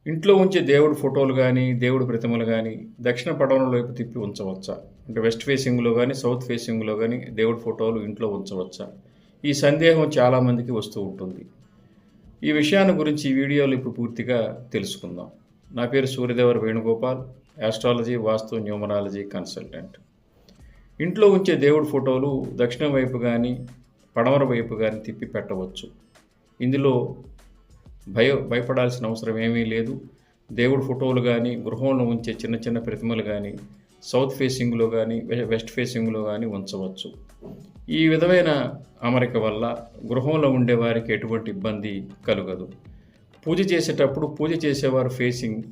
ఇంట్లో ఉంచే దేవుడి ఫోటోలు గానీ, దేవుడి ప్రతిమలు గానీ, దక్షిణ పడమర వైపు తిప్పి ఉంచవచ్చా? అంటే వెస్ట్ ఫేసింగ్‌లో గానీ, సౌత్ ఫేసింగ్‌లో గానీ దేవుడి ఫోటోలు ఇంట్లో ఉంచవచ్చా? ఈ సందేహం చాలామందికి వస్తూ ఉంటుంది. ఈ విషయాన్ని గురించి ఈ వీడియోలో ఇప్పుడు పూర్తిగా తెలుసుకుందాం. నా పేరు సూర్యదేవర వేణుగోపాల్, యాస్ట్రాలజీ, వాస్తు, న్యూమరాలజీ కన్సల్టెంట్. ఇంట్లో ఉంచే దేవుడి ఫోటోలు దక్షిణం వైపు గానీ, పడమర వైపు గానీ తిప్పి పెట్టవచ్చు. ఇందులో భయపడాల్సిన అవసరం ఏమీ లేదు. దేవుడి ఫోటోలు గానీ, గృహంలో ఉంచే చిన్న చిన్న ప్రతిమలు గానీ, సౌత్ ఫేసింగ్‌లో గానీ, వెస్ట్ ఫేసింగ్‌లో గానీ ఉంచవచ్చు. ఈ విధమైన అమరిక వల్ల గృహంలో ఉండేవారికి ఎటువంటి ఇబ్బంది కలుగదు. పూజ చేసేటప్పుడు పూజ చేసేవారు ఫేసింగ్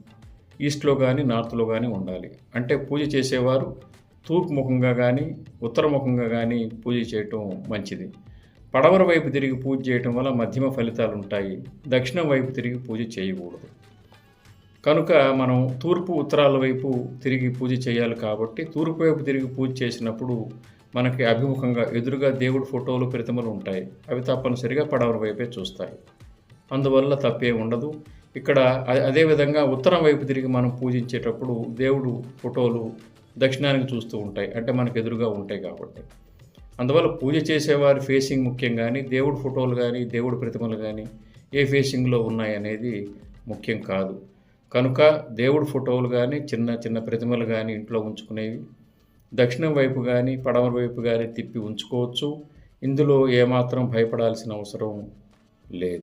ఈస్ట్‌లో గానీ, నార్త్‌లో గానీ ఉండాలి. అంటే పూజ చేసేవారు తూర్పు ముఖంగా గానీ, ఉత్తర ముఖంగా గానీ పూజ చేయటం మంచిది. పడమర వైపు తిరిగి పూజ చేయటం వల్ల మధ్యమ ఫలితాలుంటాయి. దక్షిణం వైపు తిరిగి పూజ చేయకూడదు. కనుక మనం తూర్పు, ఉత్తరాల వైపు తిరిగి పూజ చేయాలి కాబట్టి, తూర్పు వైపు తిరిగి పూజ చేసినప్పుడు మనకి అభిముఖంగా ఎదురుగా దేవుడి ఫోటోలు, ప్రతిమలు ఉంటాయి. అవి తప్పనిసరిగా పడమర వైపే చూస్తాయి. అందువల్ల తప్పేం ఉండదు. ఇక్కడ అదేవిధంగా ఉత్తరం వైపు తిరిగి మనం పూజించేటప్పుడు దేవుడు ఫోటోలు దక్షిణానికి చూస్తూ ఉంటాయి. అంటే మనకు ఎదురుగా ఉంటాయి కాబట్టి. అందువల్ల పూజ చేసేవారి ఫేసింగ్ ముఖ్యం గానీ, దేవుడి ఫోటోలు గానీ, దేవుడి ప్రతిమలు గానీ ఏ ఫేసింగ్‌లో ఉన్నాయనేది ముఖ్యం కాదు. కనుక దేవుడి ఫోటోలు గానీ, చిన్న చిన్న ప్రతిమలు గానీ ఇంట్లో ఉంచుకునేవి దక్షిణం వైపు గానీ, పడమర వైపు గానీ తిప్పి ఉంచుకోవచ్చు. ఇందులో ఏమాత్రం భయపడాల్సిన అవసరం లేదు.